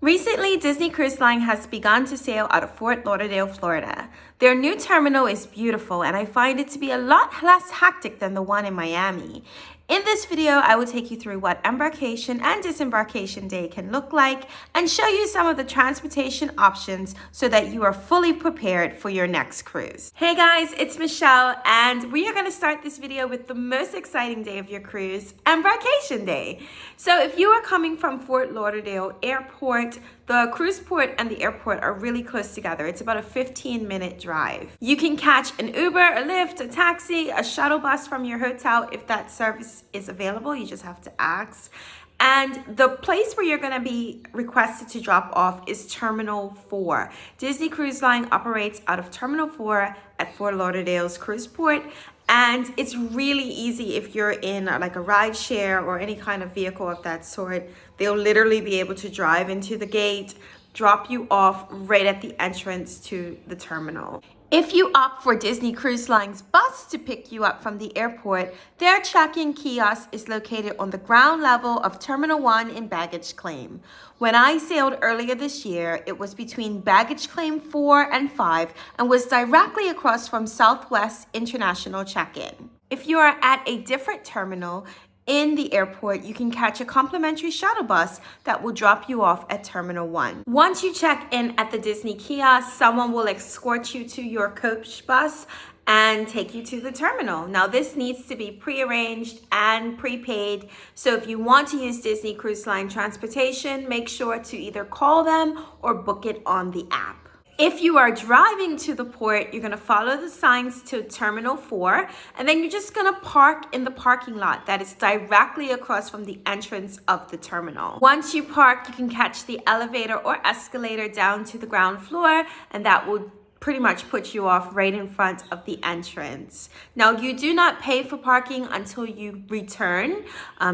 Recently, Disney Cruise Line has begun to sail out of Fort Lauderdale, Florida. Their new terminal is beautiful, and I find it to be a lot less hectic than the one in Miami. In this video, I will take you through what embarkation and disembarkation day can look like and show you some of the transportation options so that you are fully prepared for your next cruise. Hey guys, it's Michelle, and we are going to start this video with the most exciting day of your cruise, embarkation day. So if you are coming from Fort Lauderdale Airport, the cruise port and the airport are really close together. It's about a 15-minute drive. You can catch an Uber, a Lyft, a taxi, a shuttle bus from your hotel if that service is available. You just have to ask. And the place where you're going to be requested to drop off is Terminal 4. Disney Cruise Line operates out of Terminal 4 at Fort Lauderdale's cruise port. And it's really easy if you're in like a ride share or any kind of vehicle of that sort. They'll literally be able to drive into the gate, drop you off right at the entrance to the terminal. If you opt for Disney Cruise Line's bus to pick you up from the airport, their check-in kiosk is located on the ground level of Terminal 1 in baggage claim. When I sailed earlier this year, it was between baggage claim 4 and 5 and was directly across from Southwest International check-in. If you are at a different terminal in the airport, you can catch a complimentary shuttle bus that will drop you off at Terminal 1. Once you check in at the Disney kiosk, someone will escort you to your coach bus and take you to the terminal. Now, this needs to be prearranged and prepaid. So if you want to use Disney Cruise Line transportation, make sure to either call them or book it on the app. If you are driving to the port, you're going to follow the signs to Terminal 4, and then you're just going to park in the parking lot that is directly across from the entrance of the terminal. Once you park, you can catch the elevator or escalator down to the ground floor, and that will pretty much put you off right in front of the entrance. Now, you do not pay for parking until you return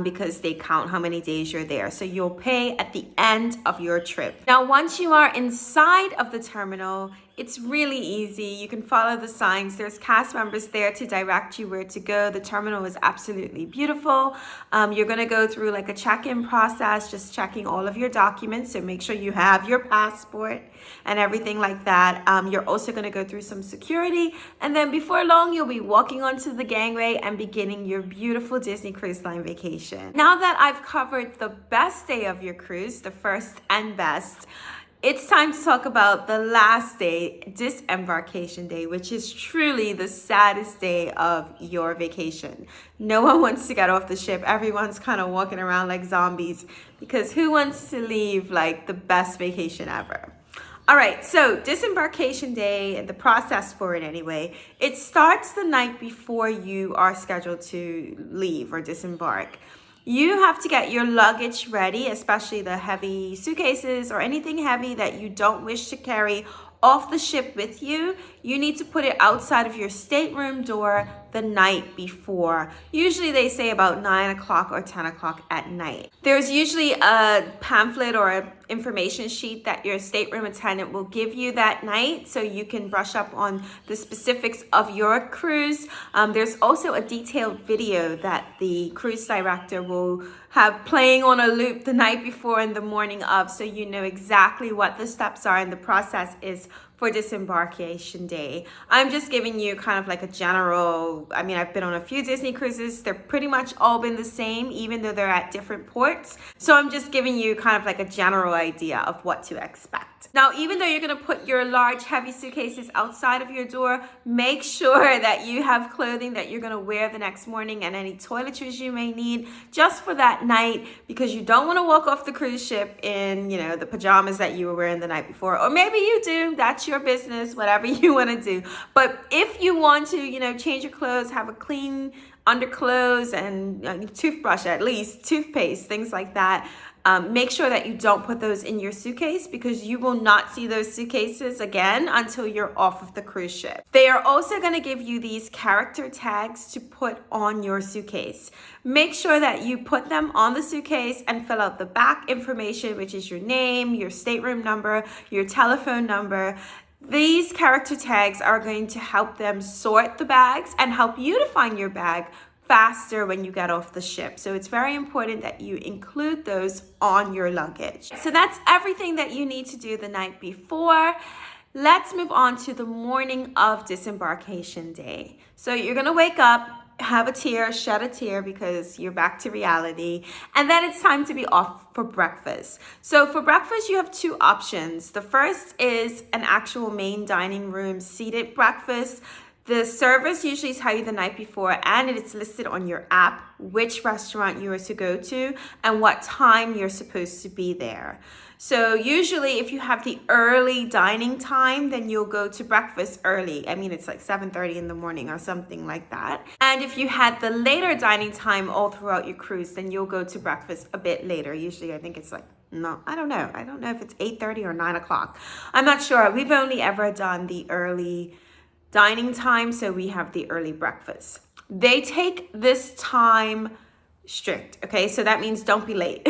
because they count how many days you're there. So you'll pay at the end of your trip. Now, once you are inside of the terminal, it's really easy. You can follow the signs. There's cast members there to direct you where to go. The terminal is absolutely beautiful. You're going to go through like a check-in process, just checking all of your documents. So make sure you have your passport and everything like that. You're also going to go through some security. And then before long, you'll be walking onto the gangway and beginning your beautiful Disney Cruise Line vacation. Now that I've covered the best day of your cruise, the first and best, it's time to talk about the last day, disembarkation day, which is truly the saddest day of your vacation. No one wants to get off the ship. Everyone's kind of walking around like zombies because who wants to leave like the best vacation ever? All right, so disembarkation day, the process for it anyway, it starts the night before you are scheduled to leave or disembark. You have to get your luggage ready, especially the heavy suitcases or anything heavy that you don't wish to carry off the ship with you. You need to put it outside of your stateroom door the night before. Usually they say about 9 o'clock or 10 o'clock at night. There's usually a pamphlet or an information sheet that your stateroom attendant will give you that night so you can brush up on the specifics of your cruise. There's also a detailed video that the cruise director will have playing on a loop the night before and the morning of, so you know exactly what the steps are and the process is for disembarkation day. I'm just giving you kind of like a general, I've been on a few Disney cruises. They're pretty much all been the same, even though they're at different ports. So I'm just giving you kind of like a general idea of what to expect. Now, even though you're gonna put your large heavy suitcases outside of your door, make sure that you have clothing that you're gonna wear the next morning and any toiletries you may need just for that night, because you don't wanna walk off the cruise ship in, the pajamas that you were wearing the night before. Or maybe you do, that's your business, whatever you wanna do. But if you want to, change your clothes, have a clean underclothes and toothbrush, at least toothpaste, things like that, make sure that you don't put those in your suitcase because you will not see those suitcases again until you're off of the cruise ship. They are also going to give you these character tags to put on your suitcase. Make sure that you put them on the suitcase and fill out the back information, which is your name, your stateroom number, your telephone number. These character tags are going to help them sort the bags and help you to find your bag faster when you get off the ship. So it's very important that you include those on your luggage. So that's everything that you need to do the night before. Let's move on to the morning of disembarkation day. So you're gonna wake up, have a tear, shed a tear because you're back to reality. And then it's time to be off for breakfast. So for breakfast, you have two options. The first is an actual main dining room seated breakfast. The servers usually tell you the night before, and it's listed on your app which restaurant you are to go to and what time you're supposed to be there. So usually if you have the early dining time, then you'll go to breakfast early. I mean, it's like 7:30 in the morning or something like that. And if you had the later dining time all throughout your cruise, then you'll go to breakfast a bit later. Usually I think it's like, no, I don't know. I don't know if it's 8:30 or 9 o'clock. I'm not sure. We've only ever done the early dining time, so we have the early breakfast. They take this time strict, okay? So that means don't be late.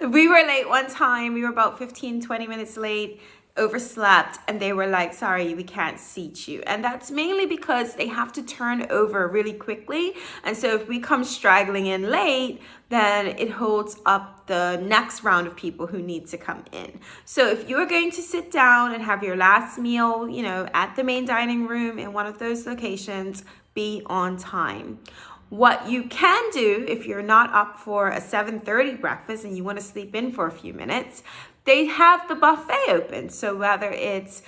We were late one time. We were about 15-20 minutes late, overslept, and they were like, sorry, we can't seat you. And that's mainly because they have to turn over really quickly. And so if we come straggling in late, then it holds up the next round of people who need to come in. So if you're going to sit down and have your last meal, you know, at the main dining room in one of those locations, be on time. What you can do if you're not up for a 7:30 breakfast and you want to sleep in for a few minutes, they have the buffet open. So whether it's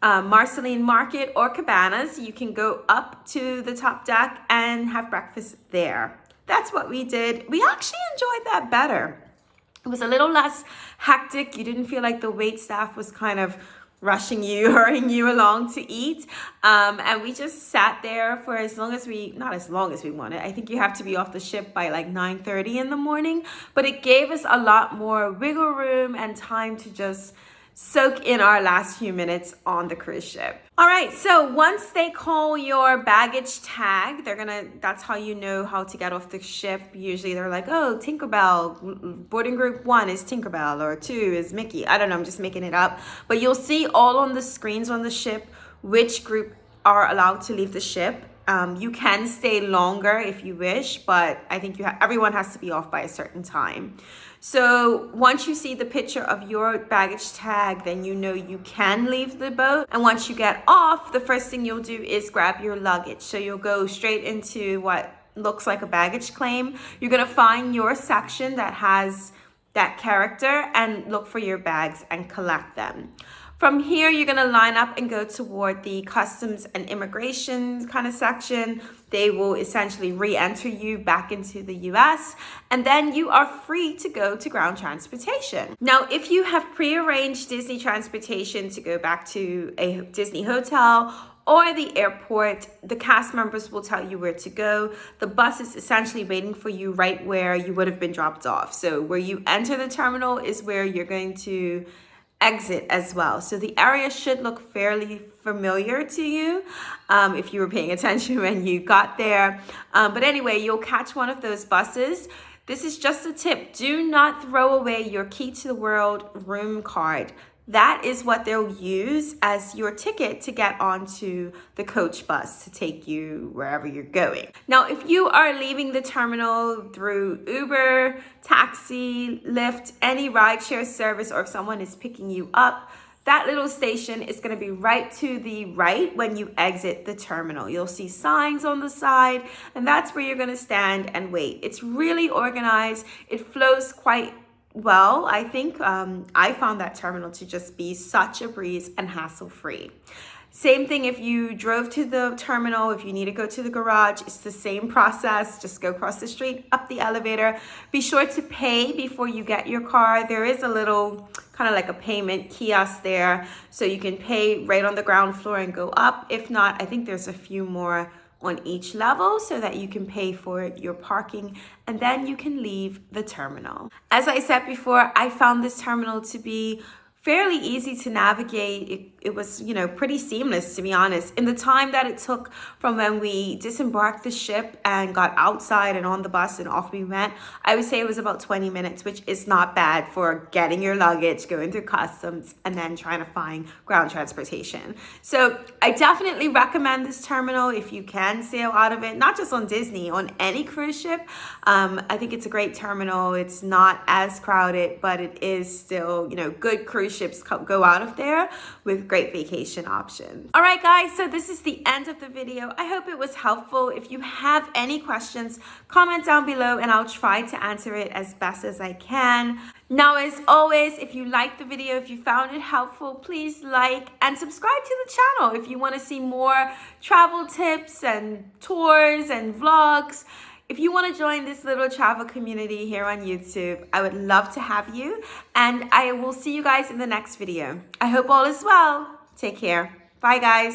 Marceline Market or Cabanas, you can go up to the top deck and have breakfast there. That's what we did. We actually enjoyed that better. It was a little less hectic. You didn't feel like the wait staff was kind of rushing you, hurrying you along to eat. And we just sat there for not as long as we wanted. I think you have to be off the ship by like 9:30 in the morning, but it gave us a lot more wiggle room and time to just soak in our last few minutes on the cruise ship. All right, so once they call your baggage tag, that's how you know how to get off the ship. Usually they're like, oh, Tinkerbell, boarding group 1 is Tinkerbell or 2 is Mickey. I don't know, I'm just making it up. But you'll see all on the screens on the ship which group are allowed to leave the ship. You can stay longer if you wish, but I think everyone has to be off by a certain time. So once you see the picture of your baggage tag, then you know you can leave the boat. And once you get off, the first thing you'll do is grab your luggage. So you'll go straight into what looks like a baggage claim. You're gonna find your section that has that character and look for your bags and collect them. From here, you're gonna line up and go toward the customs and immigration kind of section. They will essentially re-enter you back into the US, and then you are free to go to ground transportation. Now, if you have pre-arranged Disney transportation to go back to a Disney hotel or the airport, the cast members will tell you where to go. The bus is essentially waiting for you right where you would have been dropped off. So where you enter the terminal is where you're going to exit as well. So the area should look fairly familiar to you if you were paying attention when you got there. But anyway, you'll catch one of those buses. This is just a tip. Do not throw away your Key to the World room card. That is what they'll use as your ticket to get onto the coach bus to take you wherever you're going. Now, if you are leaving the terminal through Uber, taxi, Lyft, any rideshare service, or if someone is picking you up, that little station is going to be right to the right when you exit the terminal. You'll see signs on the side, and that's where you're going to stand and wait. It's really organized. It flows quite well, I think. I found that terminal to just be such a breeze and hassle-free. Same thing if you drove to the terminal, if you need to go to the garage, it's the same process. Just go across the street, up the elevator. Be sure to pay before you get your car. There is a little kind of like a payment kiosk there, so you can pay right on the ground floor and go up. If not, I think there's a few more on each level so that you can pay for your parking, and then you can leave the terminal. As I said before, I found this terminal to be fairly easy to navigate. It was, you know, pretty seamless, to be honest. In the time that it took from when we disembarked the ship and got outside and on the bus and off we went, I would say it was about 20 minutes, which is not bad for getting your luggage, going through customs, and then trying to find ground transportation. So I definitely recommend this terminal if you can sail out of it, not just on Disney, on any cruise ship. I think it's a great terminal. It's not as crowded, but it is still, you know, good cruise ships go out of there with great vacation options. All right, guys, so this is the end of the video. I hope it was helpful. If you have any questions, comment down below and I'll try to answer it as best as I can. Now, as always, if you liked the video, if you found it helpful, please like and subscribe to the channel if you want to see more travel tips and tours and vlogs. If you want to join this little travel community here on YouTube, I would love to have you, and I will see you guys in the next video. I hope all is well. Take care. Bye, guys.